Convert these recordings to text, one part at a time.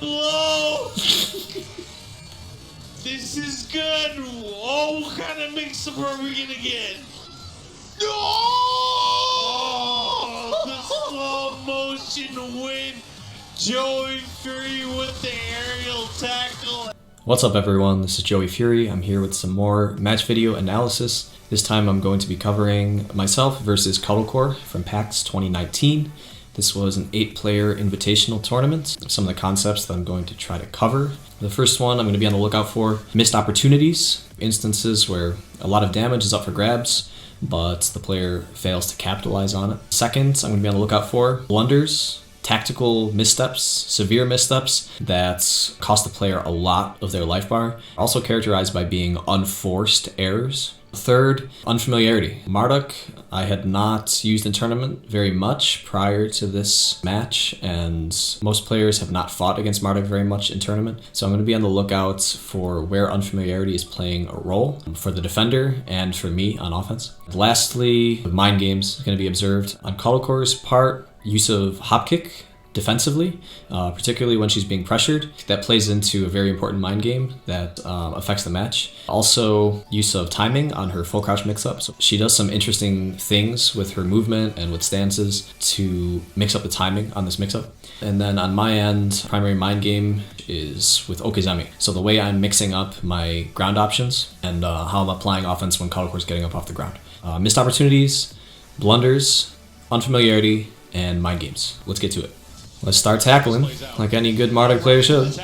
blow! This is good! Oh, what kind of mix-up are we gonna get? No! Oh, the slow motion win! Joey Fury with the aerial tackle! What's up everyone, this is Joey Fury. I'm here with some more match video analysis. This time I'm going to be covering myself versus Cuddlecore from PAX 2019. This was an 8-player invitational tournament. Some of the concepts that I'm going to try to cover. The first one I'm going to be on the lookout for missed opportunities, instances where a lot of damage is up for grabs, but the player fails to capitalize on it. Second, I'm going to be on the lookout for blunders, tactical missteps, severe missteps that cost the player a lot of their life bar, also characterized by being unforced errors. Third, unfamiliarity. Marduk I had not used in tournament very much prior to this match, and most players have not fought against Marduk very much in tournament, so I'm going to be on the lookout for where unfamiliarity is playing a role for the defender and for me on offense. Lastly, mind games is going to be observed. On Cuddlecore's part, use of hop kick defensively, particularly when she's being pressured. That plays into a very important mind game that affects the match. Also, use of timing on her full crouch mix-up. So she does some interesting things with her movement and with stances to mix up the timing on this mix-up. And then on my end, primary mind game is with Okizemi. So the way I'm mixing up my ground options and how I'm applying offense when Cuddlecore's getting up off the ground. Missed opportunities, blunders, unfamiliarity, and mind games. Let's get to it. Let's start tackling, like any good Marduk player should.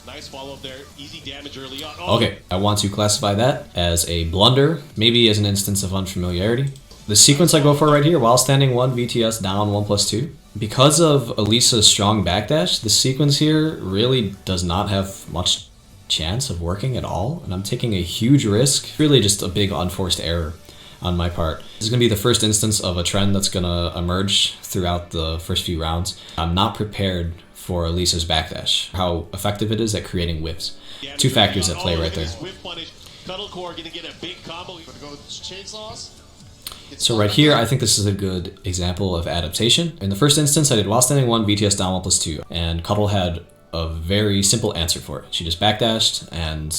Nice follow-up there. Easy damage early on. Okay, I want to classify that as a blunder, maybe as an instance of unfamiliarity. The sequence I go for right here, while standing 1 VTS down 1+2. Because of Alisa's strong backdash, the sequence here really does not have much chance of working at all, and I'm taking a huge risk. Really just a big unforced error on my part. This is going to be the first instance of a trend that's going to emerge throughout the first few rounds. I'm not prepared for Alisa's backdash, how effective it is at creating whiffs. Two factors at play right there. So right here, I think this is a good example of adaptation. In the first instance, I did while standing 1, VTS down 1+2, and Cuddle had a very simple answer for it. She just backdashed and,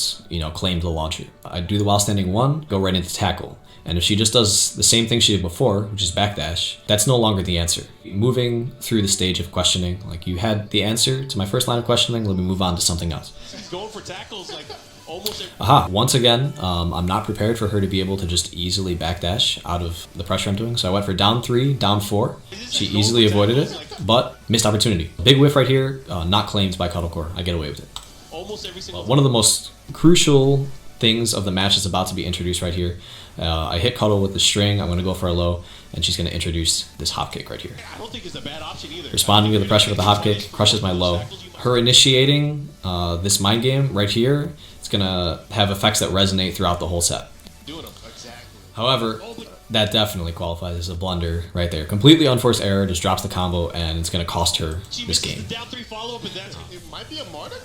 claimed the launcher. I'd do the while standing 1, go right into tackle. And if she just does the same thing she did before, which is backdash, that's no longer the answer. Moving through the stage of questioning, like you had the answer to my first line of questioning, let me move on to something else. She's going for tackles like almost every... Aha, once again, I'm not prepared for her to be able to just easily backdash out of the pressure I'm doing. So I went for down 3, down 4. She easily avoided it, but missed opportunity. Big whiff right here, not claimed by Cuddlecore. I get away with it. Almost every single one of the most crucial things of the match is about to be introduced right here. I hit Cuddle with the string, I'm going to go for a low, and she's going to introduce this hop kick right here. I don't think it's a bad option either. Responding to the pressure with the hop kick, crushes my low. Her initiating this mind game right here, it's going to have effects that resonate throughout the whole set. However, that definitely qualifies as a blunder right there. Completely unforced error, just drops the combo, and it's going to cost her this game. It might be a Marduk.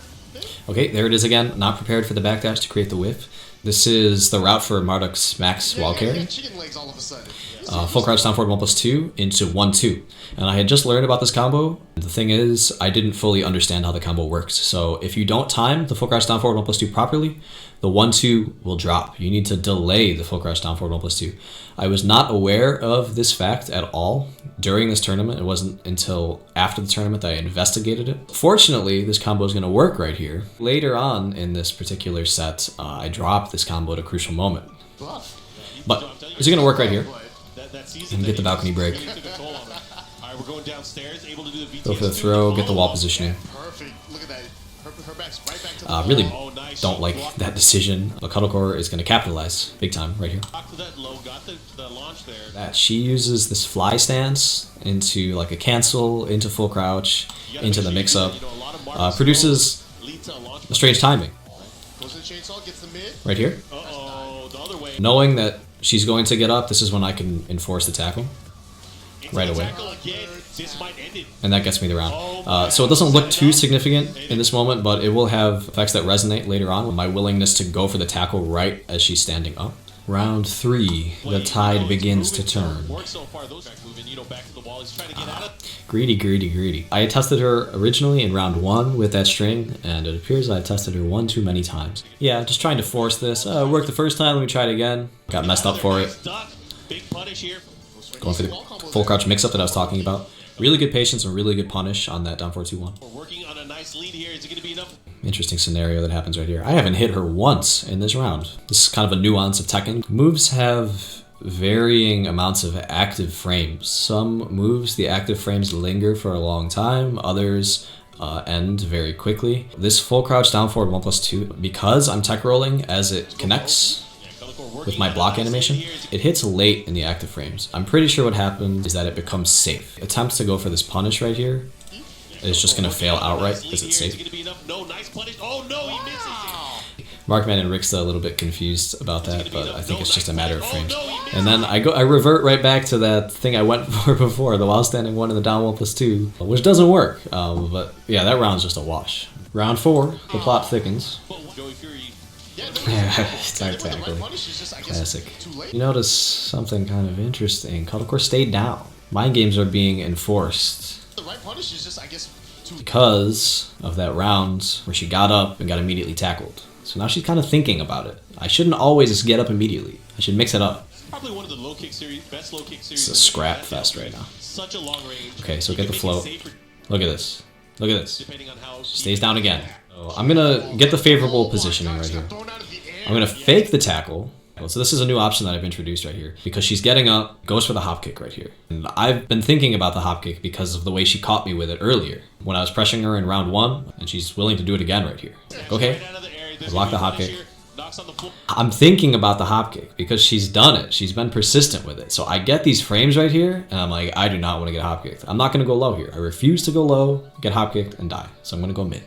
Okay, there it is again. Not prepared for the backdash to create the whiff. This is the route for Marduk's max wall carry. Full crouch down forward 1+2 into 1-2. And I had just learned about this combo. The thing is, I didn't fully understand how the combo works. So if you don't time the full crouch down forward 1+2 properly, the 1-2 will drop. You need to delay the full crouch down forward 1+2. I was not aware of this fact at all during this tournament. It wasn't until after the tournament that I investigated it. Fortunately, this combo is going to work right here. Later on in this particular set, I dropped this combo at a crucial moment. But is it going to work right here? And get the balcony break. Go for the throw, get the wall positioning. Really don't like that decision. But Cuddlecore is going to capitalize big time right here. She uses this fly stance into like a cancel, into full crouch, into the mix-up. Produces a strange timing. Right here. Knowing that she's going to get up, this is when I can enforce the tackle right away. And that gets me the round. So it doesn't look too significant in this moment, but it will have effects that resonate later on with my willingness to go for the tackle right as she's standing up. Round 3, the tide begins to turn. Greedy, greedy, greedy. I tested her originally in round 1 with that string, and it appears I tested her one too many times. Yeah, just trying to force this. Worked the first time, let me try it again. Got messed up for it. Going for the full crouch mix-up that I was talking about. Really good patience and really good punish on that down 4-2-1. We're working on a nice lead here. Is it going to be enough? Interesting scenario that happens right here. I haven't hit her once in this round. This is kind of a nuance of Tekken. Moves have varying amounts of active frames. Some moves, the active frames linger for a long time. Others end very quickly. This full crouch down forward 1+2, because I'm tech rolling as it connects with my block animation, it hits late in the active frames. I'm pretty sure what happened is that it becomes safe. Attempts to go for this punish right here is just going to fail outright because it's safe. Markman and Rick's a little bit confused about that, but I think it's just a matter of frames. And then I revert right back to that thing I went for before, the while standing 1 and the down 1+2, which doesn't work. But yeah, that round's just a wash. Round 4, the plot thickens. Exactly. Classic. You notice something kind of interesting. Cuddlecore stayed down. Mind games are being enforced because of that round where she got up and got immediately tackled. So now she's kind of thinking about it. I shouldn't always just get up immediately. I should mix it up. Probably one of the low kick series, best low kick series. It's a scrap fest right now. Such a long range. Okay, so get the flow. Look at this. Look at this. She stays down again. So I'm gonna get the favorable positioning right here. I'm gonna fake the tackle. So this is a new option that I've introduced right here because she's getting up, goes for the hop kick right here. And I've been thinking about the hop kick because of the way she caught me with it earlier when I was pressuring her in round 1, and she's willing to do it again right here. Okay, I block the hop kick. I'm thinking about the hop kick because she's done it. She's been persistent with it. So I get these frames right here, and I'm like, I do not want to get hop kicked. I'm not going to go low here. I refuse to go low, get hop kicked, and die. So I'm going to go mid.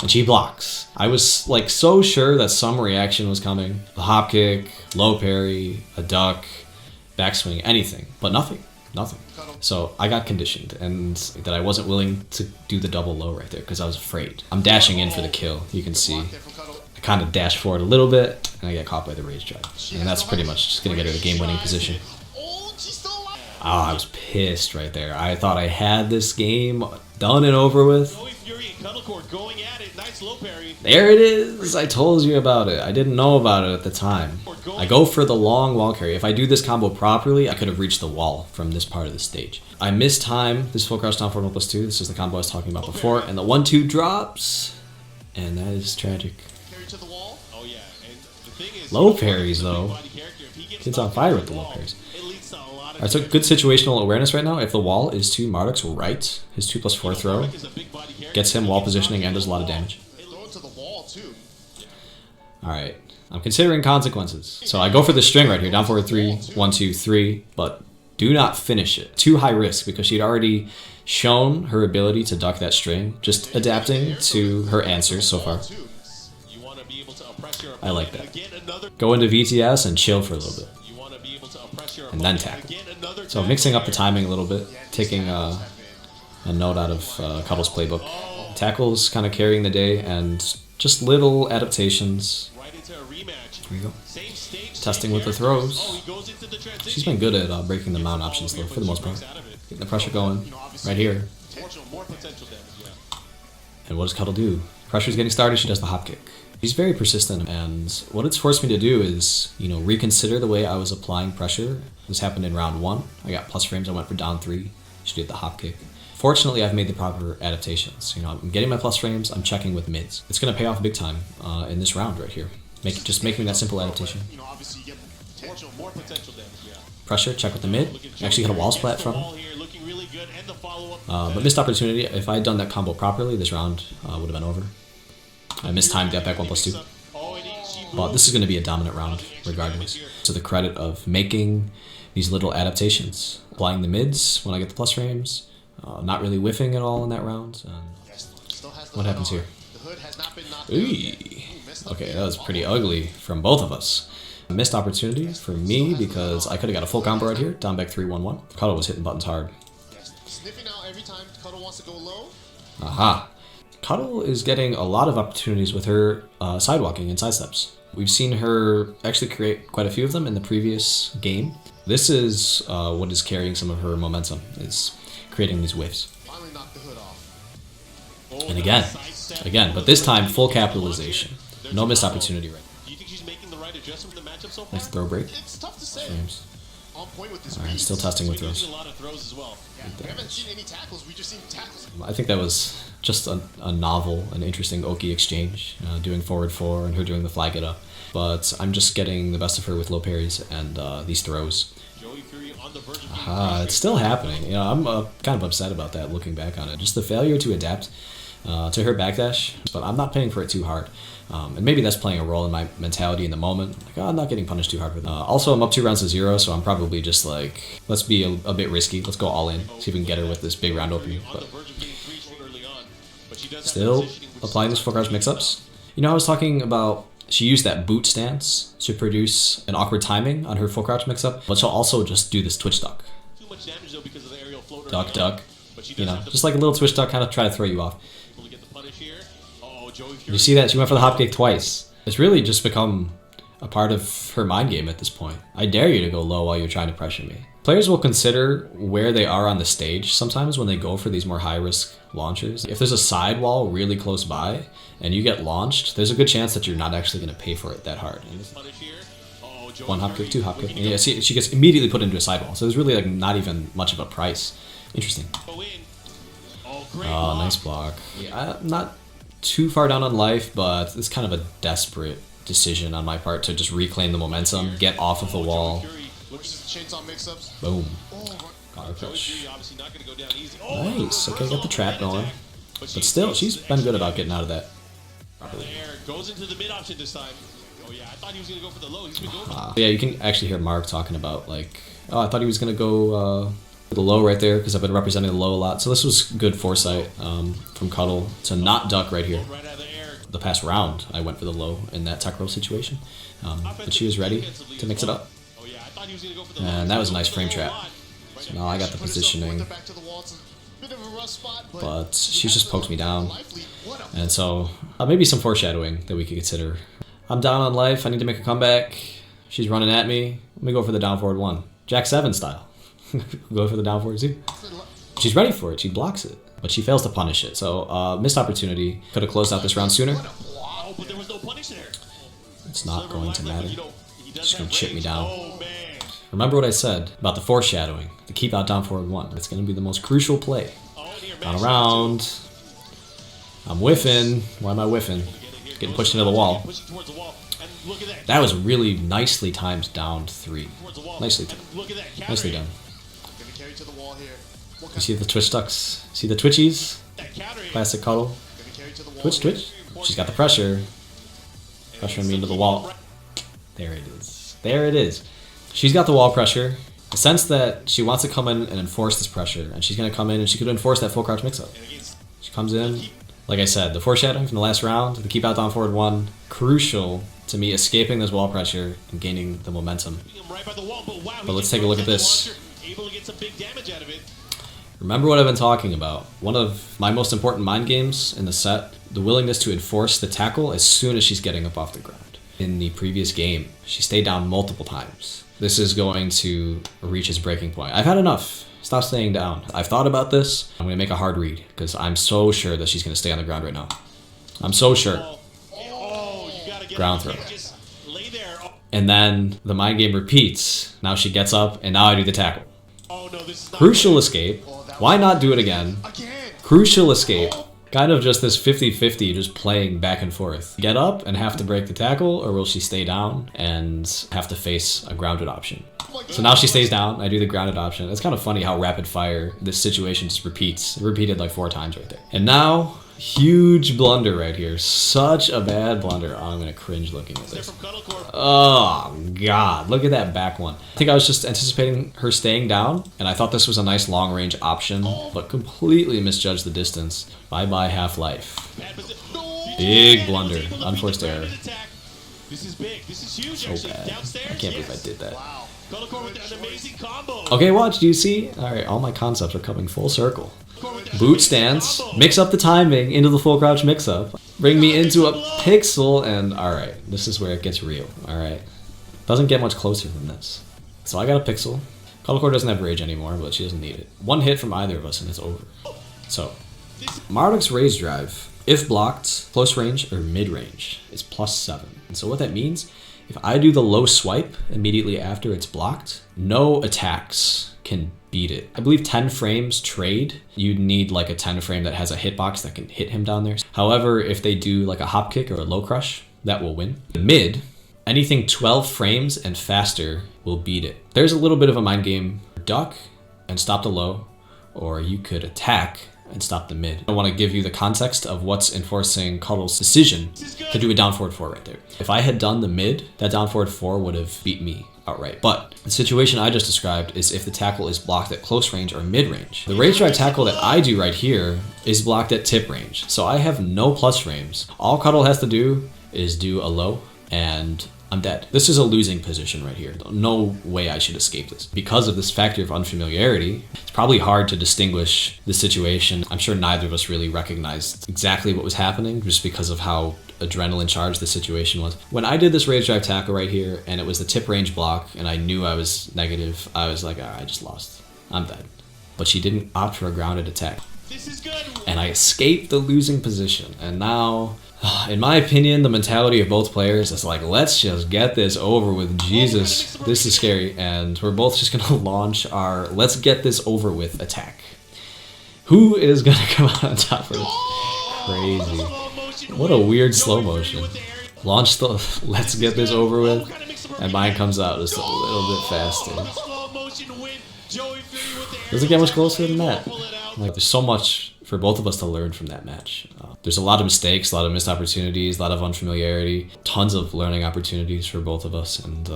And she blocks. I was like so sure that some reaction was coming. A hop kick, low parry, a duck, backswing, anything. But nothing. Nothing. So I got conditioned, and that I wasn't willing to do the double low right there because I was afraid. I'm dashing in for the kill. You can see I kind of dash forward a little bit, and I get caught by the rage drive. And that's pretty much just going to get her the game-winning position. Oh, I was pissed right there. I thought I had this game done and over with. There it is! I told you about it. I didn't know about it at the time. I go for the long wall carry. If I do this combo properly, I could have reached the wall from this part of the stage. I mistime this full crouch down forward 1+2. This is the combo I was talking about before. And the 1-2 drops. And that is tragic. Low parries, though. Kid's on fire with the low parries. Alright, so good situational awareness right now. If the wall is to Marduk's right, his 2+4 throw gets him wall positioning and does a lot of damage. Alright, I'm considering consequences. So I go for the string right here, down forward 3, 1, 2, 3, but do not finish it. Too high risk because she'd already shown her ability to duck that string, just adapting to her answers so far. I like that. Go into VTS and chill for a little bit. And then tackle. So mixing up the timing a little bit, taking a note out of Cuddle's playbook. Tackle's kind of carrying the day, and just little adaptations. Here we go. Testing with the throws. She's been good at breaking the mount options though, for the most part. Getting the pressure going right here. And what does Cuddle do? Pressure's getting started, she does the hop kick. She's very persistent, and what it's forced me to do is, reconsider the way I was applying pressure. This happened in round 1. I got plus frames, I went for down 3. She did the hop kick. Fortunately, I've made the proper adaptations. I'm getting my plus frames, I'm checking with mids. It's going to pay off big time in this round right here. Just making that simple adaptation. Pressure, check with the mid. Actually got a wall splat from him. But missed opportunity. If I had done that combo properly, this round would have been over. I mistimed that back 1+2. But this is going to be a dominant round, regardless. To the credit of making these little adaptations. Applying the mids when I get the plus frames. Not really whiffing at all in that round. What happens here? Eee. Okay, that was pretty ugly from both of us. Missed opportunity for me because I could have got a full combo right here. Down back 3-1-1. Cuddle was hitting buttons hard. Aha. Cuddle is getting a lot of opportunities with her sidewalking and sidesteps. We've seen her actually create quite a few of them in the previous game. This is what is carrying some of her momentum, is creating these waves. Finally knocked the hood off. And again, but this time full capitalization. No missed opportunity right. Do you think she's making the right adjustment with the matchup so far? Nice throw break. It's tough to say. Frames. On point with this Alright, read. still testing with We've those. seen a lot of throws as well. Yeah, we haven't seen any tackles. We just seen tackles. I think that was just a novel and interesting Oki exchange, doing forward 4 and her doing the flag it up. But I'm just getting the best of her with low parries and these throws. Joey Fury on the verge of being It's still happening. You know, I'm kind of upset about that looking back on it. Just the failure to adapt to her backdash, but I'm not paying for it too hard. And maybe that's playing a role in my mentality in the moment. Like, oh, I'm not getting punished too hard with it. Also, I'm up 2 rounds to 0, so I'm probably just like, let's be a bit risky. Let's go all in. See if we can get her with this big round opening. But still applying these full crouch mix-ups. You know, I was talking about she used that boot stance to produce an awkward timing on her full crouch mix-up, but she'll also just do this twitch duck. Duck, duck. You know, just like a little twitch duck, kind of try to throw you off. You see that? She went for the hop kick twice. It's really just become a part of her mind game at this point. I dare you to go low while you're trying to pressure me. Players will consider where they are on the stage sometimes when they go for these more high-risk launchers. If there's a sidewall really close by and you get launched, there's a good chance that you're not actually going to pay for it that hard. One hop kick, 2 hop kick. And yeah, see, she gets immediately put into a sidewall. So there's really like not even much of a price. Interesting. Oh, nice block. Yeah, I'm not too far down on life, but it's kind of a desperate decision on my part to just reclaim the momentum, get off of the wall. Boom. Got her push. Nice. Okay, got the trap going. But still, she's been good about getting out of that. Goes into the mid option this time. Oh yeah, I thought he was gonna go for the low. He's been going. Yeah, you can actually hear Mark talking about like, oh, I thought he was gonna go for the low right there because I've been representing the low a lot. So this was good foresight from Cuddle to not duck right here. The past round, I went for the low in that tech roll situation, but she was ready to mix it up. And that was a nice frame trap. So now I got the positioning, but she just poked me down. And so maybe some foreshadowing that we could consider. I'm down on life, I need to make a comeback. She's running at me. Let me go for the down forward 1. Jack 7 style. Go for the down forward 2. She's ready for it, she blocks it, but she fails to punish it. So missed opportunity. Could have closed out this round sooner. It's not going to matter. She's going to chip me down. Remember what I said about the foreshadowing, to keep out down forward 1. It's going to be the most crucial play. Down around. I'm whiffing. Why am I whiffing? Getting pushed into the wall. That was really nicely timed down 3. Nicely done. You see the twitch ducks? See the twitchies? Classic Cuddle. Twitch, twitch. She's got the pressure. Pressuring me into the wall. There it is. There it is. She's got the wall pressure. I sense that she wants to come in and enforce this pressure, and she's going to come in and she could enforce that full crouch mix-up. She comes in. Like I said, the foreshadowing from the last round, the keep out down forward 1, crucial to me escaping this wall pressure and gaining the momentum. But let's take a look at this. Remember what I've been talking about. One of my most important mind games in the set, the willingness to enforce the tackle as soon as she's getting up off the ground. In the previous game, she stayed down multiple times. This is going to reach its breaking point. I've had enough. Stop staying down. I've thought about this. I'm going to make a hard read because I'm so sure that she's going to stay on the ground right now. I'm so sure. Ground throw. And then the mind game repeats. Now she gets up and now I do the tackle. Crucial escape. Why not do it again? Crucial escape. Kind of just this 50-50 just playing back and forth. Get up and have to break the tackle, or will she stay down and have to face a grounded option? So now she stays down, I do the grounded option. It's kind of funny how rapid fire this situation just repeats. It repeated like 4 times right there. And now, huge blunder right here. Such a bad blunder. Oh, I'm gonna cringe looking at this. Oh god, look at that back one. I think I was just anticipating her staying down, and I thought this was a nice long range option, but completely misjudged the distance. Bye bye Half-Life. Big blunder, unforced error. This is big. This is huge. So bad. I can't believe I did that. Cuddlecore with an amazing combo. Okay, watch, do you see? Alright, all my concepts are coming full circle. Boot stance, mix up the timing into the full crouch mix up. Bring me into a pixel, and alright, this is where it gets real, alright. Doesn't get much closer than this. So I got a pixel. Cuddlecore doesn't have rage anymore, but she doesn't need it. One hit from either of us and it's over. So, Marduk's rage drive, if blocked, close range or mid range, is +7. And so what that means, if I do the low swipe immediately after it's blocked, no attacks can beat it. I believe 10 frames trade, you'd need like a 10 frame that has a hitbox that can hit him down there. However, if they do like a hop kick or a low crush, that will win. The mid, anything 12 frames and faster will beat it. There's a little bit of a mind game. Duck and stop the low, or you could attack and stop the mid. I want to give you the context of what's enforcing Cuddle's decision to do a down forward 4 right there. If I had done the mid, that down forward 4 would have beat me outright. But the situation I just described is if the tackle is blocked at close range or mid range. The rage drive tackle that I do right here is blocked at tip range. So I have no plus frames. All Cuddle has to do is do a low and I'm dead. This is a losing position right here. No way I should escape this. Because of this factor of unfamiliarity, it's probably hard to distinguish the situation. I'm sure neither of us really recognized exactly what was happening just because of how adrenaline charged the situation was. When I did this rage drive tackle right here and it was the tip range block and I knew I was negative, I was like, I just lost. I'm dead. But she didn't opt for a grounded attack. This is good. And I escaped the losing position. And now, in my opinion, the mentality of both players is like, let's just get this over with. Jesus, this is scary. And we're both just going to launch our let's get this over with attack. Who is going to come out on top of this? Crazy. What a weird slow motion. Launch the let's get this over with, and mine comes out just a little bit faster. Doesn't get much closer than that. Like, there's so much for both of us to learn from that match. There's a lot of mistakes, a lot of missed opportunities, a lot of unfamiliarity, tons of learning opportunities for both of us, and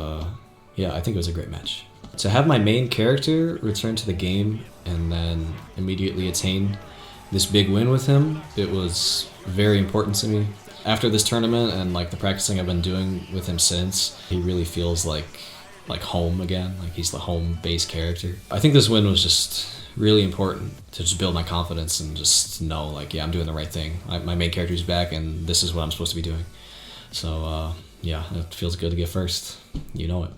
yeah, I think it was a great match. To have my main character return to the game and then immediately attain this big win with him, it was very important to me. After this tournament and like the practicing I've been doing with him since, he really feels like home again, like he's the home base character. I think this win was just really important to just build my confidence and just know like, yeah, I'm doing the right thing. My main character's back and this is what I'm supposed to be doing. So yeah, it feels good to get first. You know it.